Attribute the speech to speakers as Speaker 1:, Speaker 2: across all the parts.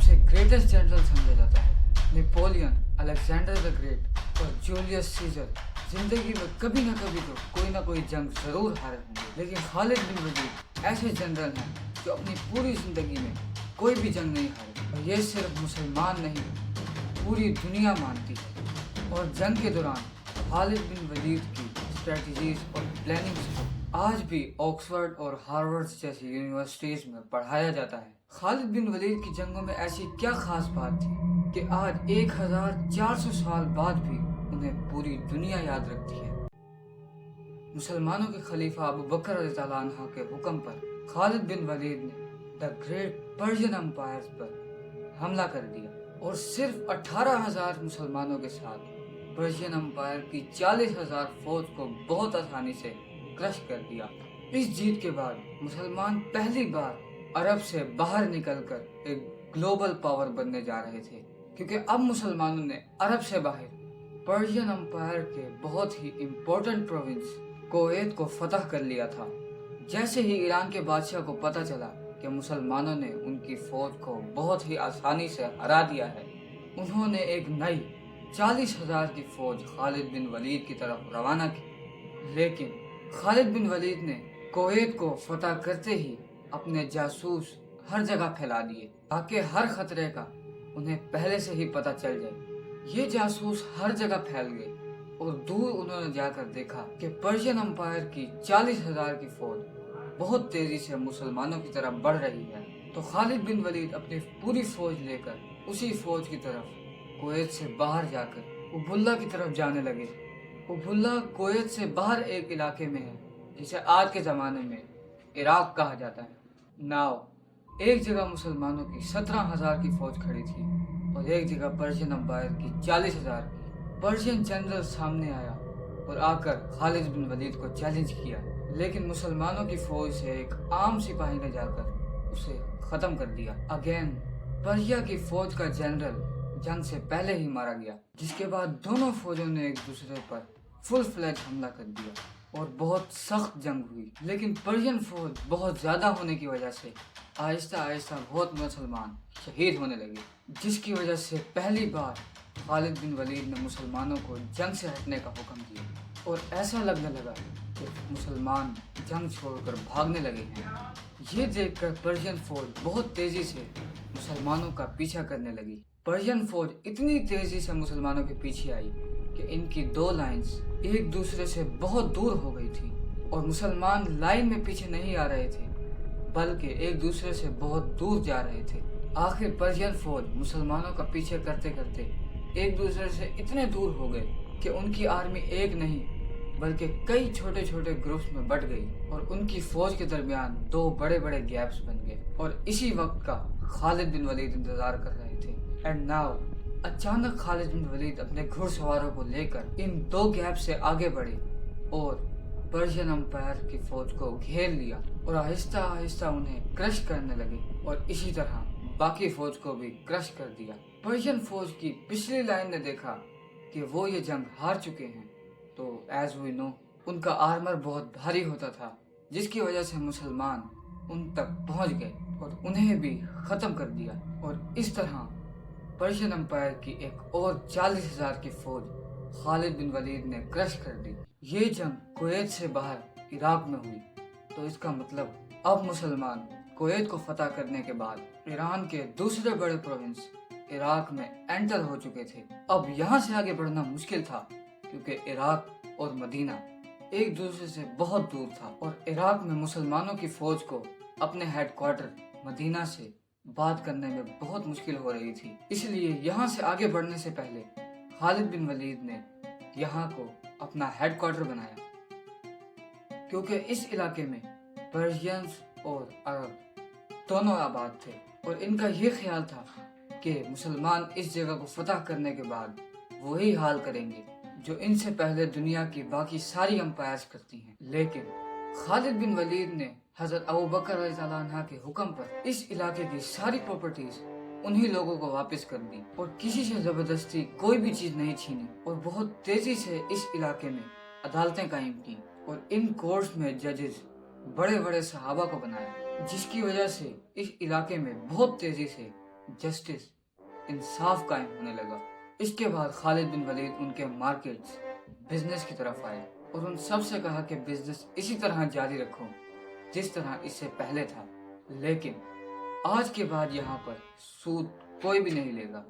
Speaker 1: सबसे greatest general समझा जाता है। नेपोलियन, अलेक्जेंडर द ग्रेट और जूलियस सीजर जिंदगी में कभी ना कभी तो कोई ना कोई जंग जरूर हारे होंगे, लेकिन खालिद बिन वलीद ऐसे जनरल हैं जो अपनी पूरी जिंदगी में कोई भी जंग नहीं हारे। और ये सिर्फ मुसलमान नहीं, पूरी दुनिया मानती है। और जंग के दौरान खालिद बिन वलीद की स्ट्रेटजीज और प्लानिंग्स को आज भी ऑक्सफोर्ड और हार्वर्ड जैसी यूनिवर्सिटीज में पढ़ाया जाता है। खालिद बिन वलीद की जंगों में ऐसी क्या खास बात थी कि आज 1400 साल बाद भी उन्हें पूरी दुनिया याद रखती है। मुसलमानों के खलीफा अबू बकर रज़ियल्लाहु अन्हु के हुक्म पर खालिद बिन वलीद ने द ग्रेट पर्शियन एम्पायर पर हमला कर दिया और सिर्फ 18,000 मुसलमानों के साथ पर्शियन एम्पायर की 40,000 फौज को बहुत आसानी से क्रश कर दिया। इस जीत के बाद मुसलमान पहली बार अरब से बाहर निकलकर एक ग्लोबल पावर बनने जा रहे थे, क्योंकि अब मुसलमानों ने अरब से बाहर पर्शियन एम्पायर के बहुत ही इम्पोर्टेंट प्रोविंस कुवैत को फतह कर लिया था। जैसे ही ईरान के बादशाह को पता चला कि मुसलमानों ने उनकी फौज को बहुत ही आसानी से हरा दिया है, उन्होंने एक नई 40,000 की फौज खालिद बिन वलीद की तरफ रवाना की। लेकिन खालिद बिन वलीद ने कुवैत को फतह करते ही अपने जासूस हर जगह फैला दिए ताकि हर खतरे का उन्हें पहले से ही पता चल जाए। ये जासूस हर जगह फैल गए और दूर उन्होंने जाकर देखा कि पर्शियन एम्पायर की 40,000 की फौज बहुत तेजी से मुसलमानों की तरफ बढ़ रही है। तो खालिद बिन वलीद अपनी पूरी फौज लेकर उसी फौज की तरफ कुवैत से बाहर जाकर उबुल्ला की तरफ जाने लगे। उबुल्ला कुवैत से बाहर एक इलाके में है जिसे आज के ज़माने में इराक कहा जाता है। नाव एक जगह मुसलमानों की 17,000 की फौज खड़ी थी और एक जगह पर्शियन एम्पायर की 40,000 की। पर्शियन जनरल सामने आया और आकर खालिद बिन वलीद को चैलेंज किया, लेकिन मुसलमानों की फौज से एक आम सिपाही ने जाकर उसे खत्म कर दिया। अगेन पर्शिया की फौज का जनरल जंग से पहले ही मारा गया, जिसके बाद दोनों फौजों ने एक दूसरे पर फुल फ्लैज हमला कर दिया और बहुत सख्त जंग हुई। लेकिन पर्शियन फौज बहुत ज्यादा होने की वजह से आहिस्ता आहिस्ता बहुत मुसलमान शहीद होने लगे, जिसकी वजह से पहली बार खालिद बिन वलीद ने मुसलमानों को जंग से हटने का हुक्म दिया और ऐसा लगने लगा कि मुसलमान जंग छोड़कर भागने लगे हैं। ये देखकर पर्शियन फौज बहुत तेजी से मुसलमानों का पीछा करने लगी। पर्शियन फौज इतनी तेजी से मुसलमानों के पीछे आई कि इनकी दो लाइंस एक दूसरे से बहुत दूर हो गई थी और मुसलमान लाइन में पीछे नहीं आ रहे थे बल्कि एक दूसरे से बहुत दूर जा रहे थे। आखिर पर्शियन फौज मुसलमानों का पीछे करते करते एक दूसरे से इतने दूर हो गए कि उनकी आर्मी एक नहीं बल्कि कई छोटे छोटे ग्रुप्स में बट गई और उनकी फौज के दरमियान दो बड़े बड़े गैप्स बन गए और इसी वक्त का खालिद बिन वलीद इंतजार कर रहे थे। एंड नाउ अचानक खालिद बिन वलीद अपने घुड़सवारों को लेकर इन दो गैप से आगे बढ़े और पर्शियन एम्पायर की फौज को घेर लिया और आहिस्ता आहिस्ता उन्हें क्रश करने लगे और इसी तरह बाकी फौज को भी क्रश कर दिया। पर्शियन फौज की पिछली लाइन ने देखा कि वो ये जंग हार चुके हैं, तो एज वी नो उनका आर्मर बहुत भारी होता था, जिसकी वजह से मुसलमान उन तक पहुंच गए और उन्हें भी खत्म कर दिया। और इस तरह पर्शियन एम्पायर की एक और 40,000 की फौज खालिद बिन वलीद ने क्रश कर दी। ये जंग कुवैत से बाहर इराक में हुई, तो इसका मतलब अब मुसलमान कुवैत को फतह करने के बाद ईरान के दूसरे बड़े प्रोविंस इराक में एंटर हो चुके थे। अब यहाँ से आगे बढ़ना मुश्किल था क्योंकि इराक और मदीना एक दूसरे से बहुत दूर था और इराक में मुसलमानों की फौज को अपने हेडक्वार्टर मदीना से बात करने में बहुत मुश्किल हो रही थी। इसलिए यहाँ से आगे बढ़ने से पहले खालिद बिन वलीद ने यहाँ को अपना हेडक्वार्टर बनाया, क्योंकि इस इलाके में पर्शियंस और अरब दोनों आबाद थे और इनका ये ख्याल था कि मुसलमान इस जगह को फतह करने के बाद वही हाल करेंगे जो इनसे पहले दुनिया की बाकी सारी एम्पायर्स करती हैं। लेकिन खालिद बिन वलीद ने हजरत अबू बकर रज़ियल्लाहु अन्हु के हुक्म पर इस इलाके की सारी प्रॉपर्टीज उन्हीं लोगों को वापस कर दी और किसी से जबरदस्ती कोई भी चीज नहीं छीनी और बहुत तेजी से इस इलाके में अदालतें कायम की और इन कोर्ट्स में जजेस बड़े बड़े सहाबा को बनाया, जिसकी वजह से इस इलाके में बहुत तेजी से जस्टिस, इंसाफ कायम होने लगा। इसके बाद खालिद बिन वलीद उनके मार्केट्स, बिजनेस की तरफ आए और उन सब से कहा कि बिजनेस इसी तरह जारी रखो जिस तरह इससे पहले था, लेकिन आज के बाद यहाँ पर सूद कोई भी नहीं लेगा।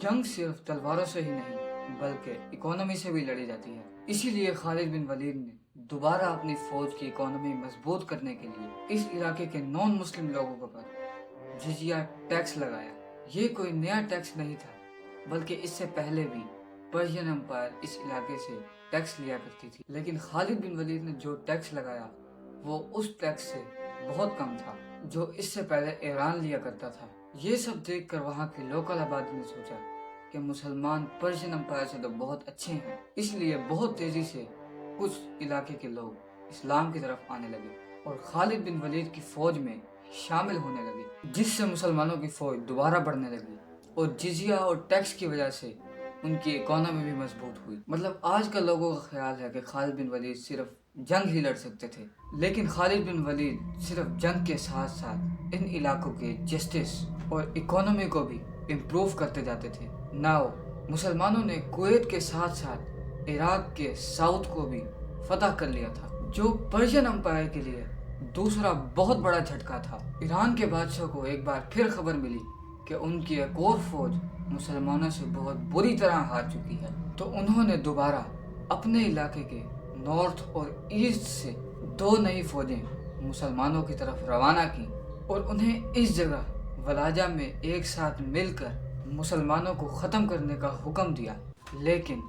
Speaker 1: जंग सिर्फ तलवारों से ही नहीं बल्कि इकोनॉमी से भी लड़ी जाती है। इसीलिए खालिद बिन वलीद ने दोबारा अपनी फौज की इकोनॉमी मजबूत करने के लिए इस इलाके के नॉन मुस्लिम लोगों पर जिजिया टैक्स लगाया। ये कोई नया टैक्स नहीं था, बल्कि इससे पहले भी पर्शियन एम्पायर इस इलाके से टैक्स लिया करती थी, लेकिन खालिद बिन वलीद ने जो टैक्स लगाया वो उस टैक्स से बहुत कम था जो इससे पहले ईरान लिया करता था। ये सब देखकर वहाँ की लोकल आबादी ने सोचा कि मुसलमान पर्शियन एम्पायर से तो बहुत अच्छे हैं, इसलिए बहुत तेजी से कुछ इलाके के लोग इस्लाम की तरफ आने लगे और खालिद बिन वलीद की फौज में शामिल होने लगे, जिससे मुसलमानों की फौज दोबारा बढ़ने लगी और जिजिया और टैक्स की वजह से उनकी इकोनॉमी भी मजबूत हुई। मतलब आज का लोगों का ख्याल है कि खालिद बिन वलीद सिर्फ जंग ही लड़ सकते थे, लेकिन खालिद बिन वलीद सिर्फ जंग के साथ साथ इन इलाकों के जस्टिस और इकोनॉमी को भी इम्प्रूव करते जाते थे। नाउ मुसलमानों ने कुवैत के साथ साथ इराक के साउथ को भी फतह कर लिया था, जो पर्शियन एम्पायर के लिए दूसरा बहुत बड़ा झटका था। ईरान के बादशाह को एक बार फिर खबर मिली कि उनकी एक और फौज मुसलमानों से बहुत बुरी तरह हार चुकी है, तो उन्होंने दोबारा अपने इलाके के नॉर्थ और ईस्ट से 2 नई फौजें मुसलमानों की तरफ रवाना की और उन्हें इस जगह वलाजा में एक साथ मिलकर मुसलमानों को ख़त्म करने का हुक्म दिया। लेकिन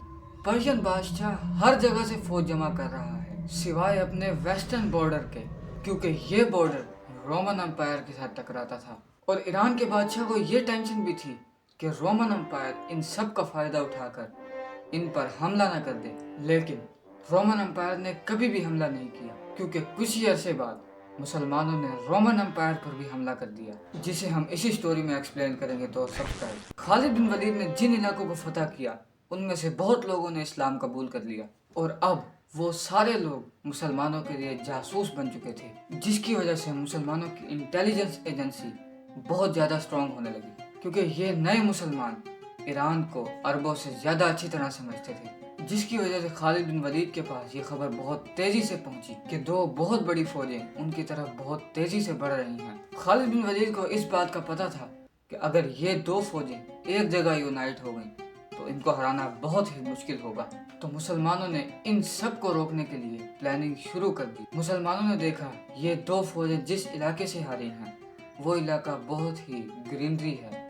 Speaker 1: पर्शियन बादशाह हर जगह से फौज जमा कर रहा है सिवाय अपने वेस्टर्न बॉर्डर के, क्योंकि ये बॉर्डर रोमन एम्पायर के साथ टकराता था और ईरान के बादशाह को ये टेंशन भी थी कि रोमन एम्पायर इन सब का फ़ायदा उठाकर इन पर हमला न कर दे। लेकिन रोमन एम्पायर ने कभी भी हमला नहीं किया, क्योंकि कुछ ही अरसे बाद मुसलमानों ने रोमन एम्पायर पर भी हमला कर दिया, जिसे हम इसी स्टोरी में एक्सप्लेन करेंगे। तो सब्सक्राइब। खालिद बिन वलीद ने जिन इलाकों को फतह किया उनमें से बहुत लोगों ने इस्लाम कबूल कर लिया और अब वो सारे लोग मुसलमानों के लिए जासूस बन चुके थे, जिसकी वजह से मुसलमानों की इंटेलिजेंस एजेंसी बहुत ज़्यादा स्ट्रॉन्ग होने लगी, क्योंकि ये नए मुसलमान ईरान को अरबों से ज़्यादा अच्छी तरह समझते थे, जिसकी वजह से खालिद बिन वलीद के पास ये खबर बहुत तेज़ी से पहुंची कि 2 बहुत बड़ी फौजें उनकी तरफ बहुत तेज़ी से बढ़ रही हैं। खालिद बिन वलीद को इस बात का पता था कि अगर ये 2 फौजें एक जगह यूनाइट हो गई तो इनको हराना बहुत ही मुश्किल होगा। तो मुसलमानों ने इन सब को रोकने के लिए प्लानिंग शुरू कर दी। मुसलमानों ने देखा ये 2 फौजें जिस इलाके से हारी हैं वो इलाका बहुत ही ग्रीनरी है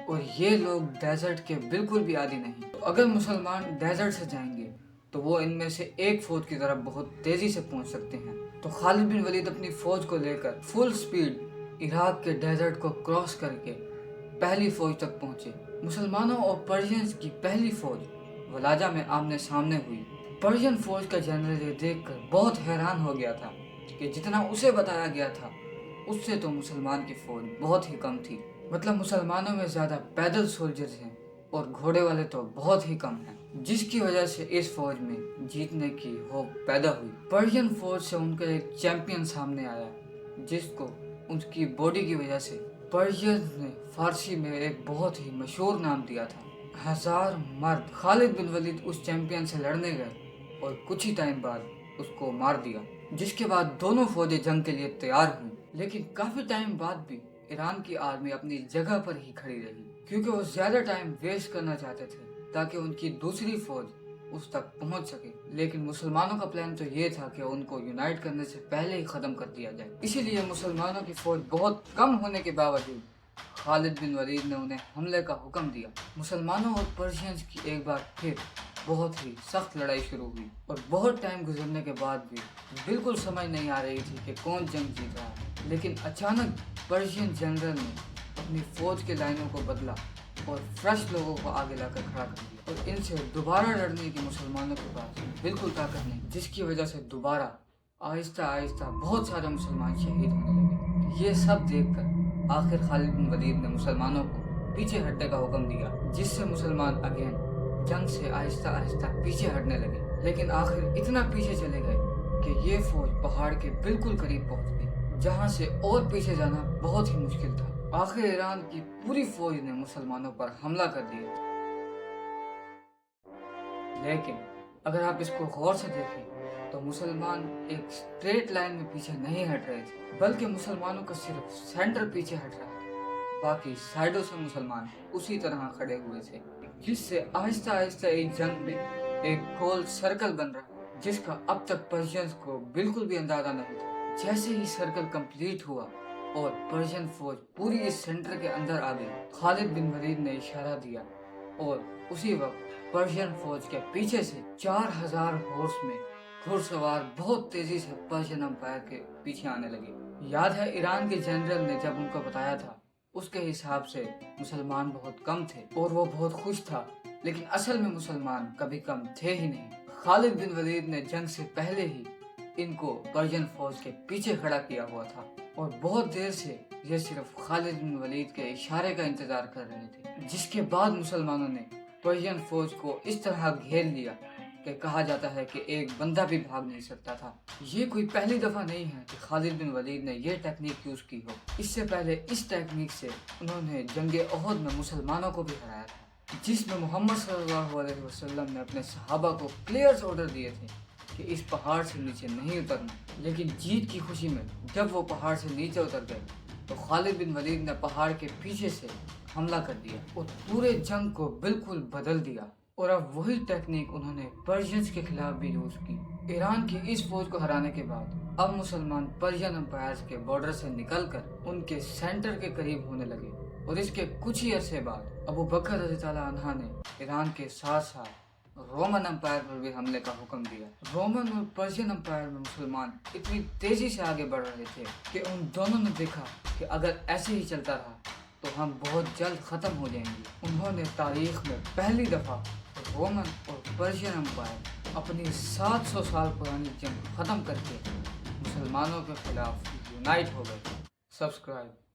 Speaker 1: और ये लोग डेजर्ट के बिल्कुल भी आदी नहीं, तो अगर मुसलमान डेजर्ट से जाएंगे तो वो इनमें से एक फौज की तरफ बहुत तेजी से पहुंच सकते हैं। तो खालिद बिन वलीद अपनी फौज को लेकर फुल स्पीड इराक के डेजर्ट को क्रॉस करके पहली फौज तक पहुंचे। मुसलमानों और पर्शियंस की पहली फौज वलाजा में आमने सामने हुई। पर्शियन फौज का जनरल ये देखकर बहुत हैरान हो गया था कि जितना उसे बताया गया था उससे तो मुसलमान की फौज बहुत ही कम थी। मतलब मुसलमानों में ज़्यादा पैदल सोल्जर्स हैं और घोड़े वाले तो बहुत ही कम हैं, जिसकी वजह से इस फौज में जीतने की होप पैदा हुई। पर्शियन फौज से उनका एक चैंपियन सामने आया, जिसको उनकी बॉडी की वजह से पर्शियन ने फारसी में एक बहुत ही मशहूर नाम दिया था, 1000 मर्द। खालिद बिन वलीद उस चैंपियन से लड़ने गए और कुछ ही टाइम बाद उसको मार दिया, जिसके बाद दोनों फौजें जंग के लिए तैयार हुई। लेकिन काफ़ी टाइम बाद भी ईरान की आर्मी अपनी जगह पर ही खड़ी रही, क्योंकि वो ज़्यादा टाइम वेस्ट करना चाहते थे ताकि उनकी दूसरी फौज उस तक पहुंच सके। लेकिन मुसलमानों का प्लान तो ये था कि उनको यूनाइट करने से पहले ही ख़त्म कर दिया जाए। इसीलिए मुसलमानों की फौज बहुत कम होने के बावजूद खालिद बिन वलीद ने उन्हें हमले का हुक्म दिया। मुसलमानों और पर्शियंस की एक बार फिर बहुत ही सख्त लड़ाई शुरू हुई और बहुत टाइम गुजरने के बाद भी बिल्कुल समझ नहीं आ रही थी कि कौन जंग जीत रहा है। लेकिन अचानक पर्शियन जनरल ने अपनी फौज के लाइनों को बदला और फ्रेश लोगों को आगे लाकर खड़ा कर दिया और इनसे दोबारा लड़ने की मुसलमानों के पास बिल्कुल ताकत नहीं, जिसकी वजह से दोबारा आहिस्ता आहिस्ता बहुत सारे मुसलमान शहीद होने लगे। ये सब देखकर आखिर खालिद बिन वलीद ने मुसलमानों को पीछे हटने का हुक्म दिया, जिससे मुसलमान अगेन जंग से आहिस्ता आहिस्ता पीछे हटने लगे। लेकिन आखिर इतना पीछे चले गए कि ये फौज पहाड़ के बिल्कुल करीब पहुंच गई, जहां से और पीछे जाना बहुत ही मुश्किल था। آخر ایران کی پوری فوج نے مسلمانوں پر حملہ کر دیا، لیکن اگر آپ اس کو غور سے دیکھیں تو مسلمان ایک سٹریٹ لائن میں پیچھے نہیں ہٹ رہے تھے، بلکہ مسلمانوں کا صرف سینٹر پیچھے ہٹ رہا تھا، باقی سائڈوں سے مسلمان اسی طرح کھڑے ہوئے تھے، جس سے آہستہ آہستہ ایک جنگ میں ایک گول سرکل بن رہا جس کا اب تک پرشینز کو بالکل بھی اندازہ نہیں تھا۔ جیسے ہی سرکل کمپلیٹ ہوا اور پرشین فوج پوری اس سینٹر کے اندر آ گئی، خالد بن ولید نے اشارہ دیا اور اسی وقت پرشین فوج کے پیچھے سے 4000 ہارس میں گھڑ سوار بہت تیزی سے پرشین امپائر کے پیچھے آنے لگے۔ یاد ہے ایران کے جنرل نے جب ان کو بتایا تھا، اس کے حساب سے مسلمان بہت کم تھے اور وہ بہت خوش تھا، لیکن اصل میں مسلمان کبھی کم تھے ہی نہیں۔ خالد بن ولید نے جنگ سے پہلے ہی ان کو پرشین فوج کے پیچھے کھڑا کیا ہوا تھا اور بہت دیر سے یہ صرف خالد بن ولید کے اشارے کا انتظار کر رہے تھے، جس کے بعد مسلمانوں نے پرشین فوج کو اس طرح گھیر لیا کہ کہا جاتا ہے کہ ایک بندہ بھی بھاگ نہیں سکتا تھا۔ یہ کوئی پہلی دفعہ نہیں ہے کہ خالد بن ولید نے یہ ٹیکنیک یوز کی ہو، اس سے پہلے اس ٹیکنیک سے انہوں نے جنگ احد میں مسلمانوں کو بھی ہرایا تھا، جس میں محمد صلی اللہ علیہ وسلم نے اپنے صحابہ کو کلیئر آرڈر دیے تھے کہ اس پہاڑ سے نیچے نہیں اترنا، لیکن جیت کی خوشی میں جب وہ پہاڑ سے نیچے اتر گئے تو خالد بن ولید نے پہاڑ کے پیچھے سے حملہ کر دیا اور پورے جنگ کو بالکل بدل دیا، اور اب وہی ٹیکنیک انہوں نے پرشینز کے خلاف بھی یوز کی۔ ایران کی اس فوج کو ہرانے کے بعد اب مسلمان پرشین امپائرز کے بارڈر سے نکل کر ان کے سینٹر کے قریب ہونے لگے، اور اس کے کچھ ہی عرصے بعد ابو بکر رضی اللہ عنہ نے ایران کے ساتھ ساتھ رومن امپائر پر بھی حملے کا حکم دیا۔ رومن اور پرشین امپائر میں مسلمان اتنی تیزی سے آگے بڑھ رہے تھے کہ ان دونوں نے دیکھا کہ اگر ایسے ہی چلتا رہا تو ہم بہت جلد ختم ہو جائیں گے۔ انہوں نے تاریخ میں پہلی دفعہ رومن اور پرشین امپائر اپنی 700 سال پرانی جنگ ختم کر کے مسلمانوں کے خلاف یونائٹ ہو گئے۔ سبسکرائب